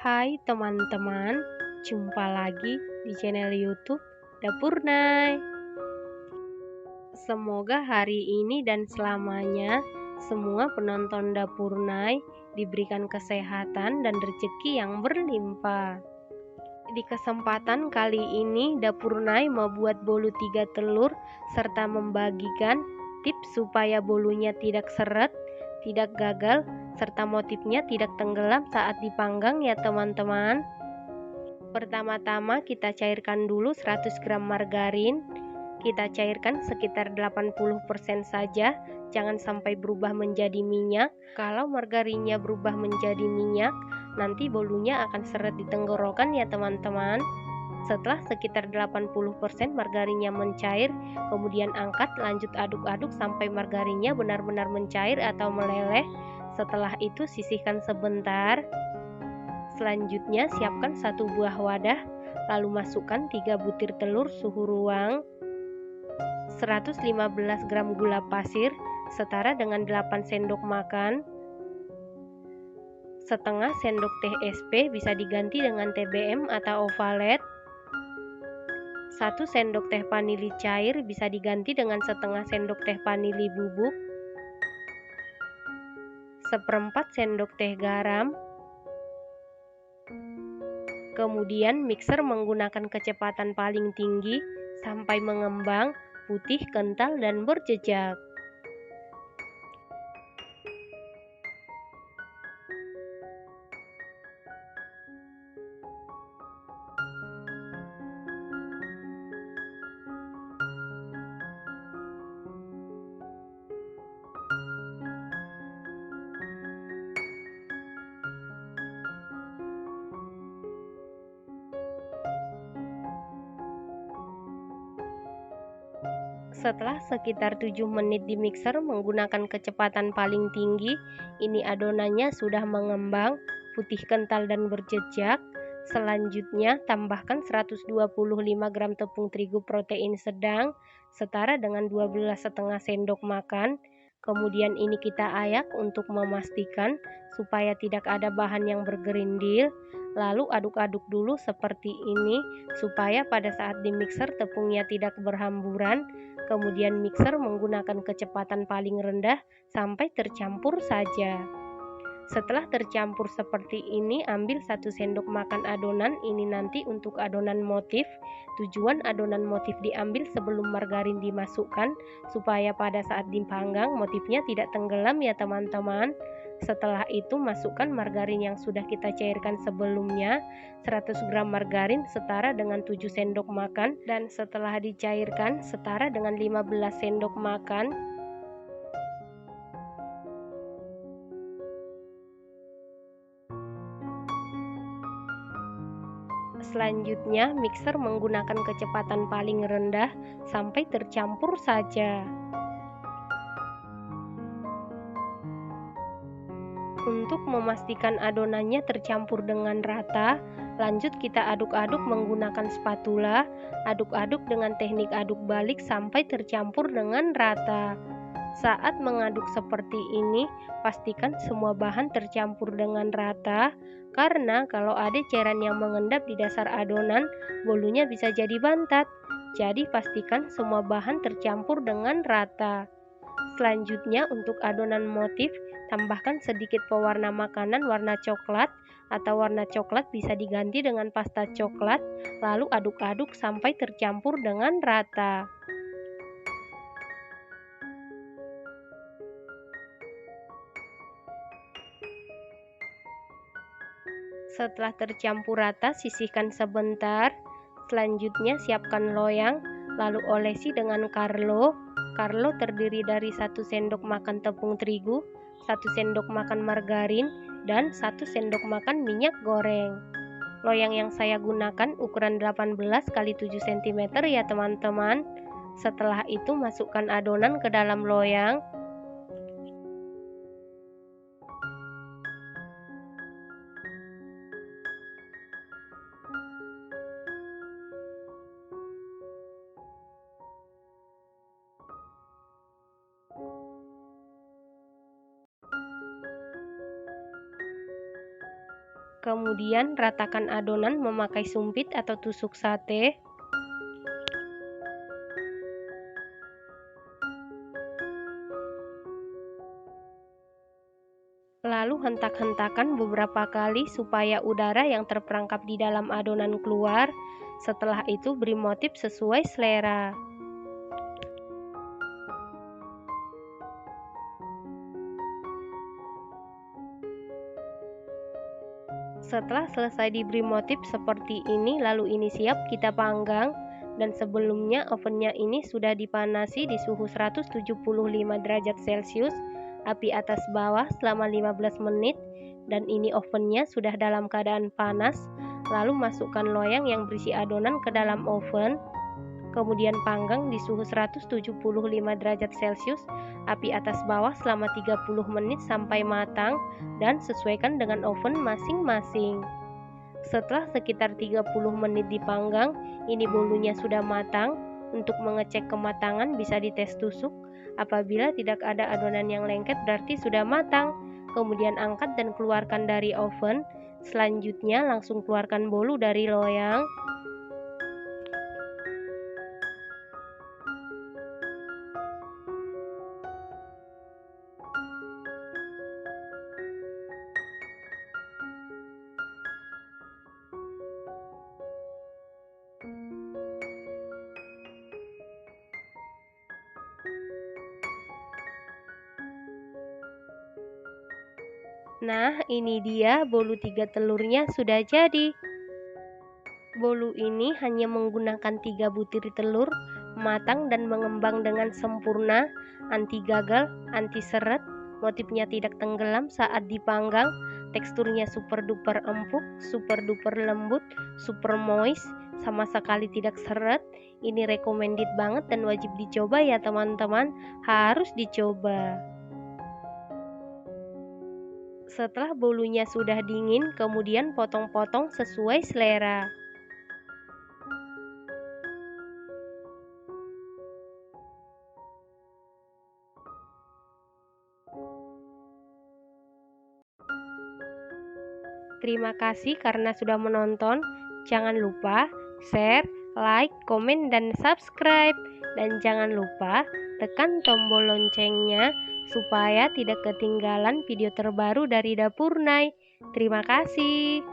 Hai teman-teman, jumpa lagi di channel YouTube Dapur Nay. Semoga hari ini dan selamanya semua penonton Dapur Nay diberikan kesehatan dan rezeki yang berlimpah. Di kesempatan kali ini Dapur Nay membuat bolu 3 telur serta membagikan tips supaya bolunya tidak seret, tidak gagal, serta motifnya tidak tenggelam saat dipanggang ya teman-teman. Pertama-tama kita cairkan dulu 100 gram margarin. Kita cairkan sekitar 80% saja, jangan sampai berubah menjadi minyak. Kalau margarinnya berubah menjadi minyak, nanti bolunya akan seret di tenggorokan ya teman-teman. Setelah sekitar 80% margarinnya mencair, kemudian angkat, lanjut aduk-aduk sampai margarinnya benar-benar mencair atau meleleh. Setelah itu sisihkan sebentar. Selanjutnya siapkan satu buah wadah, lalu masukkan 3 butir telur suhu ruang, 115 gram gula pasir setara dengan 8 sendok makan, setengah sendok teh SP bisa diganti dengan TBM atau ovalet, 1 sendok teh vanili cair bisa diganti dengan setengah sendok teh vanili bubuk, seperempat sendok teh garam. Kemudian mixer menggunakan kecepatan paling tinggi sampai mengembang, putih, kental, dan berjejak. Setelah sekitar 7 menit di mixer menggunakan kecepatan paling tinggi, ini adonannya sudah mengembang, putih kental dan berjejak. Selanjutnya tambahkan 125 gram tepung terigu protein sedang setara dengan 12,5 sendok makan. Kemudian ini kita ayak untuk memastikan supaya tidak ada bahan yang bergerindil. Lalu aduk-aduk dulu seperti ini supaya pada saat di mixer tepungnya tidak berhamburan. Kemudian mixer menggunakan kecepatan paling rendah sampai tercampur saja. Setelah tercampur seperti ini, ambil 1 sendok makan adonan. Ini nanti untuk adonan motif. Tujuan adonan motif diambil sebelum margarin dimasukkan supaya pada saat dipanggang motifnya tidak tenggelam ya teman-teman. Setelah itu masukkan margarin yang sudah kita cairkan sebelumnya, 100 gram margarin setara dengan 7 sendok makan, dan setelah dicairkan setara dengan 15 sendok makan. Selanjutnya mixer menggunakan kecepatan paling rendah sampai tercampur saja. Untuk memastikan adonannya tercampur dengan rata, lanjut kita aduk-aduk menggunakan spatula. Aduk-aduk dengan teknik aduk balik sampai tercampur dengan rata. Saat mengaduk seperti ini, pastikan semua bahan tercampur dengan rata, karena kalau ada cairan yang mengendap di dasar adonan, bolunya bisa jadi bantat. Jadi pastikan semua bahan tercampur dengan rata. Selanjutnya untuk adonan motif, tambahkan sedikit pewarna makanan warna coklat atau warna coklat bisa diganti dengan pasta coklat, lalu aduk-aduk sampai tercampur dengan rata. Setelah tercampur rata, sisihkan sebentar. Selanjutnya siapkan loyang, lalu olesi dengan Carlo. Carlo terdiri dari 1 sendok makan tepung terigu, 1 sendok makan margarin, dan 1 sendok makan minyak goreng. Loyang yang saya gunakan ukuran 18 x 7 cm ya teman-teman. Setelah itu masukkan adonan ke dalam loyang. Kemudian ratakan adonan memakai sumpit atau tusuk sate. Lalu hentak-hentakan beberapa kali supaya udara yang terperangkap di dalam adonan keluar. Setelah itu beri motif sesuai selera. Setelah selesai diberi motif seperti ini, lalu ini siap kita panggang. Dan sebelumnya ovennya ini sudah dipanasi di suhu 175 derajat Celcius, api atas bawah selama 15 menit. Dan ini ovennya sudah dalam keadaan panas. Lalu masukkan loyang yang berisi adonan ke dalam oven. Kemudian panggang di suhu 175 derajat Celcius, api atas bawah selama 30 menit sampai matang, dan sesuaikan dengan oven masing-masing. Setelah sekitar 30 menit dipanggang, ini bolunya sudah matang. Untuk mengecek kematangan bisa dites tusuk. Apabila tidak ada adonan yang lengket berarti sudah matang. Kemudian angkat dan keluarkan dari oven. Selanjutnya langsung keluarkan bolu dari loyang. Nah, ini dia bolu 3 telurnya sudah jadi. Bolu ini hanya menggunakan 3 butir telur, matang dan mengembang dengan sempurna, anti gagal, anti seret, motifnya tidak tenggelam saat dipanggang, teksturnya super duper empuk, super duper lembut, super moist, sama sekali tidak seret. Ini recommended banget dan wajib dicoba ya teman-teman, harus dicoba. Setelah bolunya sudah dingin, kemudian potong-potong sesuai selera. Terima kasih karena sudah menonton. Jangan lupa share, like, komen, dan subscribe. Dan jangan lupa tekan tombol loncengnya supaya tidak ketinggalan video terbaru dari Dapur Nay. Terima kasih.